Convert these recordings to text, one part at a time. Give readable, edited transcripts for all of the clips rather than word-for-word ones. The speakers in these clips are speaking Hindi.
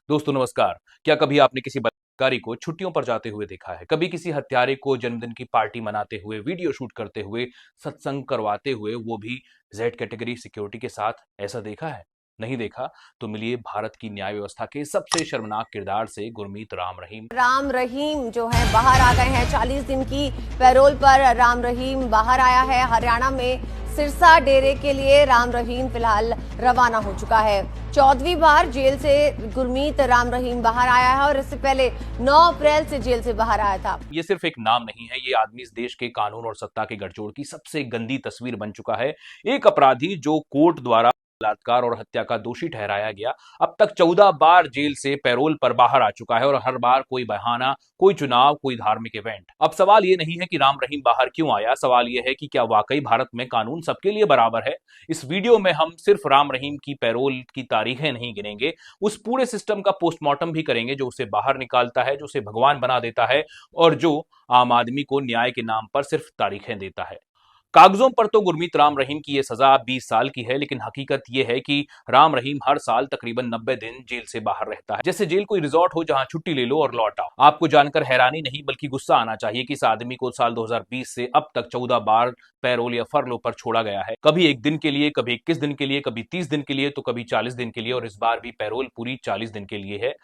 दोस्तों नमस्कार। क्या कभी आपने किसी बलात्कारी को छुट्टियों पर जाते हुए देखा है? कभी किसी हत्यारे को जन्मदिन की पार्टी मनाते हुए, वीडियो शूट करते हुए, सत्संग करवाते हुए, वो भी जेड कैटेगरी सिक्योरिटी के साथ, ऐसा देखा है? नहीं देखा तो मिलिए भारत की न्याय व्यवस्था के सबसे शर्मनाक किरदार से गुरमीत राम रहीम। राम रहीम जो है बाहर आ गए हैं। 40 दिन की पैरोल पर राम रहीम बाहर आया है। हरियाणा में सिरसा डेरे के लिए राम रहीम फिलहाल रवाना हो चुका है। 14वीं बार जेल से गुरमीत राम रहीम बाहर आया है और इससे पहले 9 अप्रैल से जेल से बाहर आया था। ये सिर्फ एक नाम नहीं है, ये आदमी इस देश के कानून और सत्ता के गठजोड़ की सबसे गंदी तस्वीर बन चुका है। एक अपराधी जो कोर्ट द्वारा बलात्कार और हत्या का दोषी ठहराया गया, अब तक 14 बार जेल से पैरोल पर बाहर आ चुका है और हर बार कोई बहाना, कोई चुनाव, कोई धार्मिक इवेंट। अब सवाल ये नहीं है कि राम रहीम बाहर क्यों आया, सवाल ये है कि क्या वाकई भारत में कानून सबके लिए बराबर है। इस वीडियो में हम सिर्फ राम रहीम की पैरोल की तारीखें नहीं गिनेंगे, उस पूरे सिस्टम का पोस्टमार्टम भी करेंगे जो उसे बाहर निकालता है, जो उसे भगवान बना देता है और जो आम आदमी को न्याय के नाम पर सिर्फ तारीखें देता है। कागजों पर तो गुरमीत राम रहीम की यह सजा 20 साल की है, लेकिन हकीकत यह है कि राम रहीम हर साल तकरीबन 90 दिन जेल से बाहर रहता है। जैसे जेल कोई रिजॉर्ट हो जहां छुट्टी ले लो और लौट आओ। आपको जानकर हैरानी नहीं बल्कि गुस्सा आना चाहिए कि इस आदमी को साल 2020 से अब तक 14 बार पैरोल या फरलो पर छोड़ा गया है। कभी 1 दिन के लिए, कभी 21 दिन के लिए, कभी 30 दिन के लिए, तो कभी 40 दिन के लिए, और इस बार भी पैरोल पूरी 40 दिन के लिए है,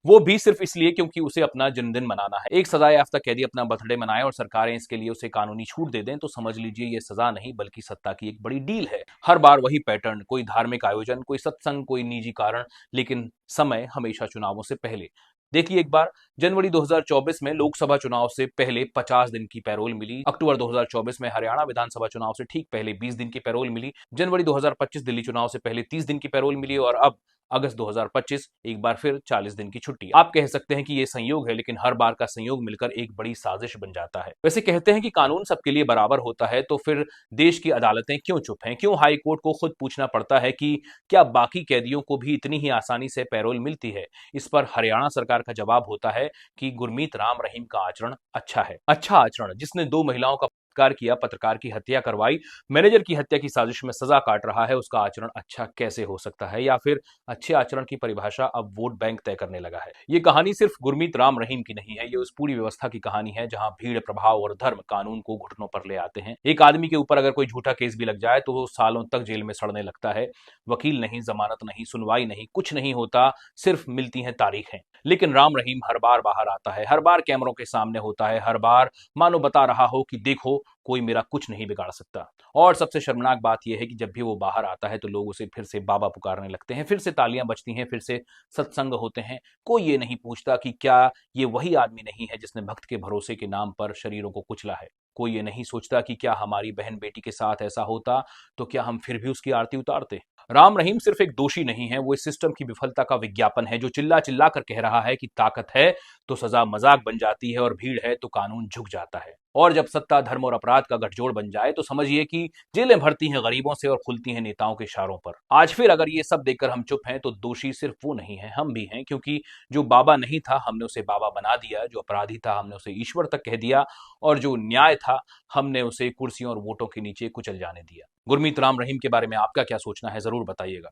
वो भी सिर्फ इसलिए क्योंकि उसे अपना जन्मदिन मनाना है। एक सजा याफ्ता कैदी अपना बर्थडे मनाए और सरकारें इसके लिए उसे कानूनी छूट दे दें तो समझ लीजिए ये सजा नहीं बल्कि सत्ता की एक बड़ी डील है। हर बार वही पैटर्न, कोई धार्मिक आयोजन, कोई सत्संग, कोई निजी कारण, लेकिन समय हमेशा चुनावों से पहले। देखिए एक बार, जनवरी 2024 में लोकसभा चुनाव से पहले 50 दिन की पैरोल मिली। अक्टूबर 2024 में हरियाणा विधानसभा चुनाव से ठीक पहले 20 दिन की पैरोल मिली। जनवरी 2025 दिल्ली चुनाव से पहले 30 दिन की पैरोल मिली और अब अगस्त 2025 एक बार फिर 40 दिन की छुट्टी। आप कह सकते हैं कि यह संयोग है, लेकिन हर बार का संयोग मिलकर एक बड़ी साजिश बन जाता है। वैसे कहते हैं कि कानून सबके लिए बराबर होता है, तो फिर देश की अदालतें क्यों चुप हैं? क्यों हाई कोर्ट को खुद पूछना पड़ता है कि क्या बाकी कैदियों को भी इतनी ही आसानी से पैरोल मिलती है? इस पर हरियाणा सरकार का जवाब होता है कि गुरमीत राम रहीम का आचरण अच्छा है। अच्छा आचरण, जिसने 2 महिलाओं का बलात्कार किया, पत्रकार की हत्या करवाई, मैनेजर की हत्या की साजिश में सजा काट रहा है, उसका आचरण अच्छा कैसे हो सकता है? या फिर अच्छे आचरण की परिभाषा अब वोट बैंक तय करने लगा है। ये कहानी सिर्फ गुरमीत राम रहीम की नहीं है, ये उस पूरी व्यवस्था की कहानी है जहां भीड़, प्रभाव और धर्म कानून को घुटनों पर ले आते हैं। एक आदमी के ऊपर अगर कोई झूठा केस भी लग जाए तो वो सालों तक जेल में सड़ने लगता है। वकील नहीं, जमानत नहीं, सुनवाई नहीं, कुछ नहीं होता, सिर्फ मिलती हैं तारीखें। लेकिन राम रहीम हर बार बाहर आता है, हर बार कैमरों के सामने होता है, हर बार मानो बता रहा हो कि देखो कोई मेरा कुछ नहीं बिगाड़ सकता। और सबसे शर्मनाक बात यह है कि जब भी वो बाहर आता है तो लोग उसे फिर से बाबा पुकारने लगते हैं, फिर से तालियां बजती हैं, फिर से सत्संग होते हैं। कोई ये नहीं पूछता कि क्या ये वही आदमी नहीं है जिसने भक्त के भरोसे के नाम पर शरीरों को कुचला है। कोई ये नहीं सोचता कि क्या हमारी बहन बेटी के साथ ऐसा होता तो क्या हम फिर भी उसकी आरती उतारते। राम रहीम सिर्फ एक दोषी नहीं है, वो इस सिस्टम की विफलता का विज्ञापन है, जो चिल्ला चिल्ला कर कह रहा है कि ताकत है तो सजा मजाक बन जाती है और भीड़ है तो कानून झुक जाता है। और जब सत्ता, धर्म और अपराध का गठजोड़ बन जाए तो समझिए कि जेलें भरती हैं गरीबों से और खुलती हैं नेताओं के इशारों पर। आज फिर अगर ये सब देखकर हम चुप हैं तो दोषी सिर्फ वो नहीं है, हम भी हैं, क्योंकि जो बाबा नहीं था हमने उसे बाबा बना दिया, जो अपराधी था हमने उसे ईश्वर तक कह दिया और जो न्याय था हमने उसे कुर्सियों और वोटों के नीचे कुचल जाने दिया। गुरमीत राम रहीम के बारे में आपका क्या सोचना है, जरूर बताइएगा।